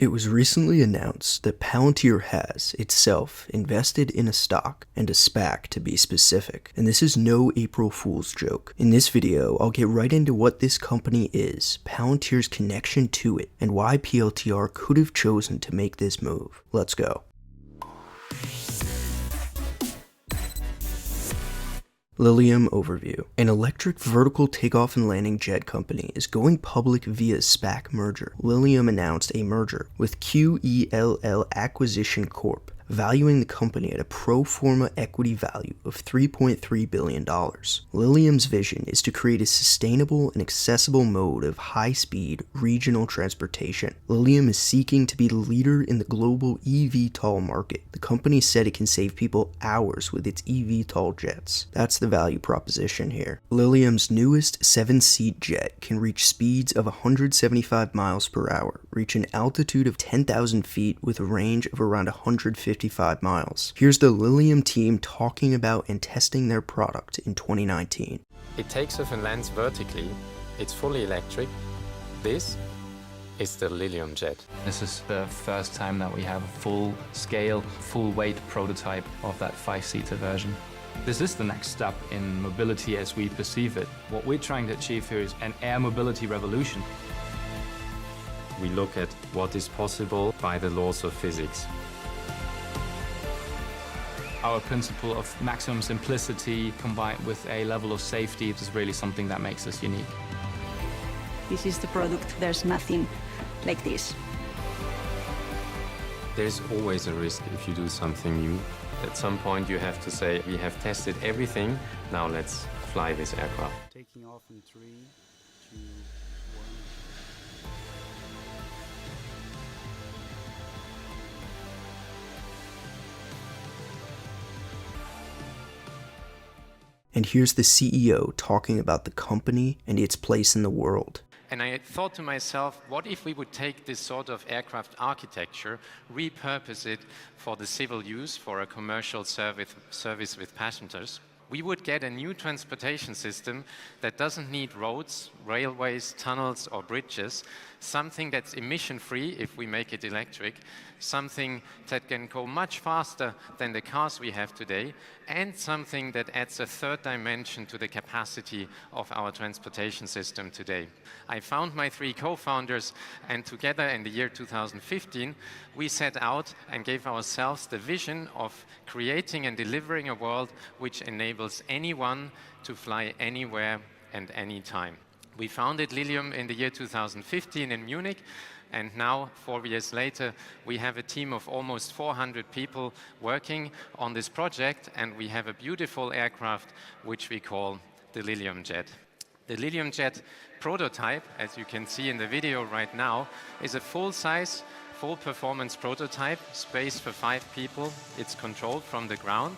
It was recently announced that Palantir has, itself, invested in a stock, and a SPAC to be specific, and this is no April Fool's joke. In this video, I'll get right into what this company is, Palantir's connection to it, and why PLTR could have chosen to make this move. Let's go. Lilium Overview. An electric vertical takeoff and landing jet company is going public via SPAC merger. Lilium announced a merger with QELL Acquisition Corp, valuing the company at a pro forma equity value of $3.3 billion. Lilium's vision is to create a sustainable and accessible mode of high-speed regional transportation. Lilium is seeking to be the leader in the global eVTOL market. The company said it can save people hours with its eVTOL jets. That's the value proposition here. Lilium's newest 7-seat jet can reach speeds of 175 miles per hour, reach an altitude of 10,000 feet with a range of around 155 miles. Here's the Lilium team talking about and testing their product in 2019. It takes off and lands vertically. It's fully electric. This is the Lilium jet. This is the first time that we have a full-scale, full-weight prototype of that 5-seater version. This is the next step in mobility as we perceive it. What we're trying to achieve here is an air mobility revolution. We look at what is possible by the laws of physics. Our principle of maximum simplicity combined with a level of safety is really something that makes us unique. This is the product. There's nothing like this. There's always a risk if you do something new. At some point you have to say, we have tested everything, now let's fly this aircraft. Taking off in 3, 2, 1. And here's the CEO talking about the company and its place in the world. And I thought to myself, what if we would take this sort of aircraft architecture, repurpose it for the civil use, for a commercial service with passengers? We would get a new transportation system that doesn't need roads, railways, tunnels or bridges, something that's emission-free if we make it electric, something that can go much faster than the cars we have today, and something that adds a third dimension to the capacity of our transportation system today. I found my 3 co-founders, and together in the year 2015, we set out and gave ourselves the vision of creating and delivering a world which enables anyone to fly anywhere and anytime. We founded Lilium in the year 2015 in Munich, and now, 4 years later, we have a team of almost 400 people working on this project, and we have a beautiful aircraft which we call the Lilium jet. The Lilium jet prototype, as you can see in the video right now, is a full-size, full-performance prototype, space for 5 people. It's controlled from the ground,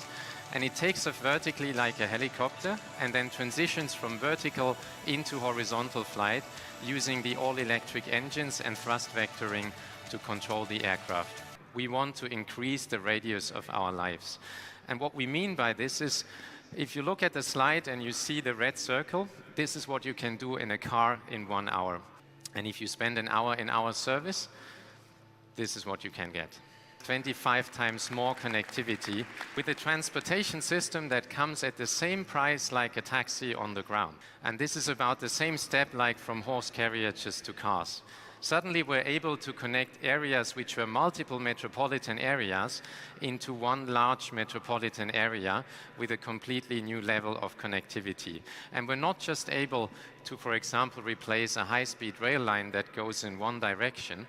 and it takes off vertically like a helicopter and then transitions from vertical into horizontal flight using the all-electric engines and thrust vectoring to control the aircraft. We want to increase the radius of our lives. And what we mean by this is, if you look at the slide and you see the red circle, this is what you can do in a car in 1 hour. And if you spend an hour in our service, this is what you can get. 25 times more connectivity with a transportation system that comes at the same price like a taxi on the ground. And this is about the same step like from horse carriages to cars. Suddenly we're able to connect areas which were multiple metropolitan areas into one large metropolitan area with a completely new level of connectivity. And we're not just able to, for example, replace a high-speed rail line that goes in one direction.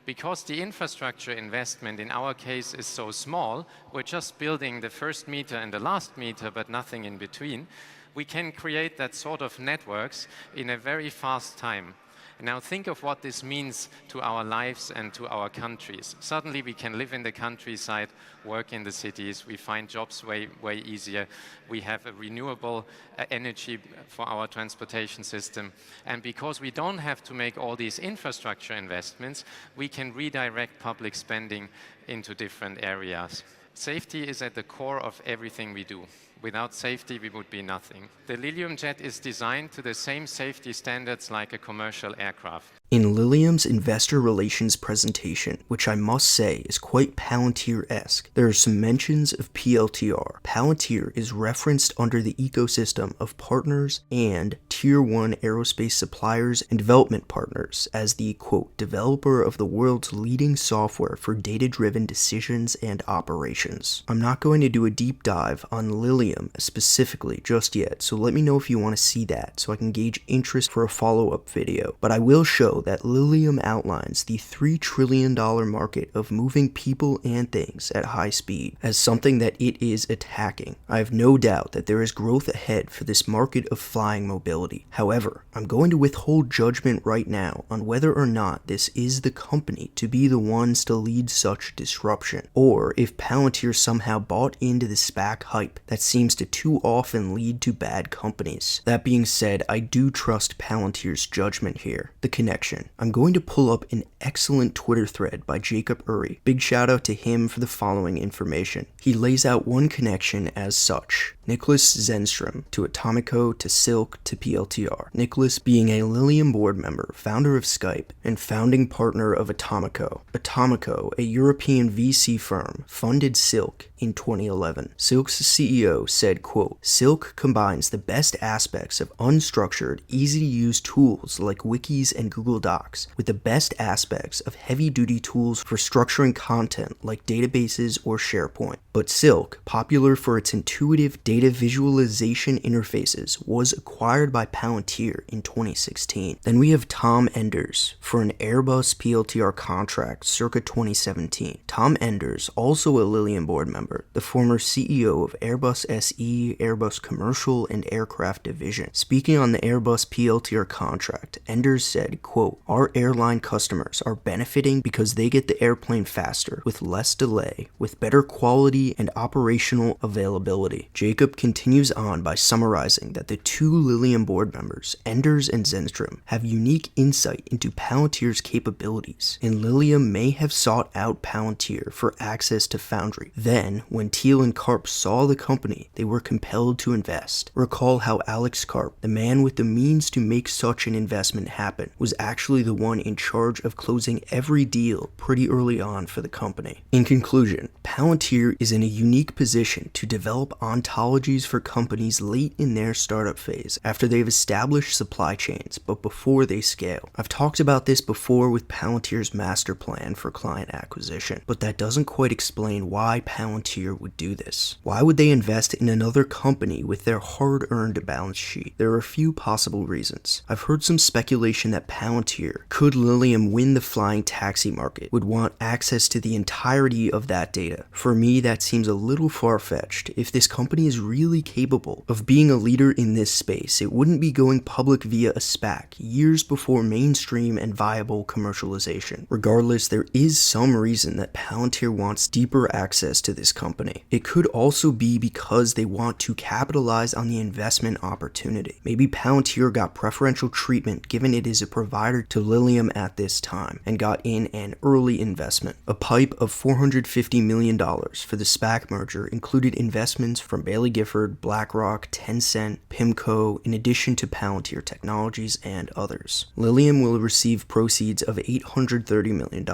Because the infrastructure investment in our case is so small, we're just building the first meter and the last meter, but nothing in between. We can create that sort of networks in a very fast time. Now think of what this means to our lives and to our countries. Suddenly we can live in the countryside, work in the cities, we find jobs way easier, we have a renewable energy for our transportation system, and because we don't have to make all these infrastructure investments, we can redirect public spending into different areas. Safety is at the core of everything we do. Without safety, we would be nothing. The Lilium jet is designed to the same safety standards like a commercial aircraft. In Lilium's investor relations presentation, which I must say is quite Palantir-esque, there are some mentions of PLTR. Palantir is referenced under the ecosystem of partners and Tier 1 aerospace suppliers and development partners as the, quote, developer of the world's leading software for data-driven decisions and operations. I'm not going to do a deep dive on Lilium specifically just yet, so let me know if you want to see that so I can gauge interest for a follow-up video, but I will show that Lilium outlines the $3 trillion market of moving people and things at high speed as something that it is attacking. I have no doubt that there is growth ahead for this market of flying mobility. However, I'm going to withhold judgment right now on whether or not this is the company to be the ones to lead such disruption, or if Palantir somehow bought into the SPAC hype that seems to too often lead to bad companies. That being said, I do trust Palantir's judgment here. The connection. I'm going to pull up an excellent Twitter thread by Jacob Uri. Big shout out to him for the following information. He lays out one connection as such. Nicholas Zennström to Atomico to Silk to PLTR. Nicholas being a Lilium board member, founder of Skype, and founding partner of Atomico. Atomico, a European VC firm, funded Silk in 2011. Silk's CEO said, quote, Silk combines the best aspects of unstructured, easy-to-use tools like wikis and Google Docs with the best aspects of heavy-duty tools for structuring content like databases or SharePoint. But Silk, popular for its intuitive data visualization interfaces, was acquired by Palantir in 2016. Then we have Tom Enders for an Airbus PLTR contract circa 2017. Tom Enders, also a Lilium board member, the former CEO of Airbus SE, Airbus Commercial and Aircraft Division. Speaking on the Airbus PLTR contract, Enders said, quote, our airline customers are benefiting because they get the airplane faster, with less delay, with better quality and operational availability. Jacob continues on by summarizing that the two Lilium board members, Enders and Zennström, have unique insight into Palantir's capabilities, and Lilium may have sought out Palantir for access to Foundry. Then, when Thiel and Karp saw the company, they were compelled to invest. Recall how Alex Karp, the man with the means to make such an investment happen, was actually the one in charge of closing every deal pretty early on for the company. In conclusion, Palantir is in a unique position to develop ontologies for companies late in their startup phase after they've established supply chains but before they scale. I've talked about this before with Palantir's master plan for client acquisition, but that doesn't quite explain why Palantir would do this. Why would they invest in another company with their hard-earned balance sheet? There are a few possible reasons. I've heard some speculation that Palantir, could Lilium win the flying taxi market, would want access to the entirety of that data. For me, that seems a little far-fetched. If this company is really capable of being a leader in this space, it wouldn't be going public via a SPAC years before mainstream and viable commercialization. Regardless, there is some reason that Palantir wants deeper access to this company. It could also be because they want to capitalize on the investment opportunity. Maybe Palantir got preferential treatment given it is a provider to Lilium at this time, and got in an early investment. A pipe of $450 million for the SPAC merger included investments from Bailey Gifford, BlackRock, Tencent, PIMCO, in addition to Palantir Technologies and others. Lilium will receive proceeds of $830 million,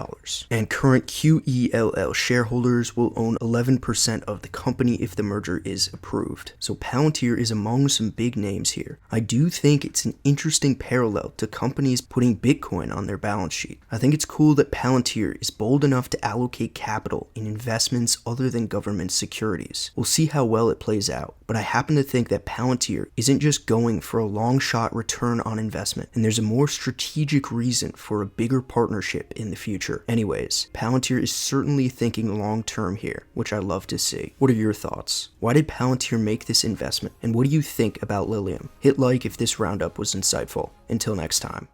and current QELL shareholders will own 11% of the company if the merger is approved. So Palantir is among some big names here. I do think it's an interesting parallel to companies putting Bitcoin on their balance sheet. I think it's cool that Palantir is bold enough to allocate capital in investments other than government securities. We'll see how well it plays out, but I happen to think that Palantir isn't just going for a long shot return on investment, and there's a more strategic reason for a bigger partnership in the future. Anyways, Palantir is certainly thinking long term here, which I love to see. What are your thoughts? Why did Palantir make this investment, and what do you think about Lilium? Hit like if this roundup was insightful. Until next time.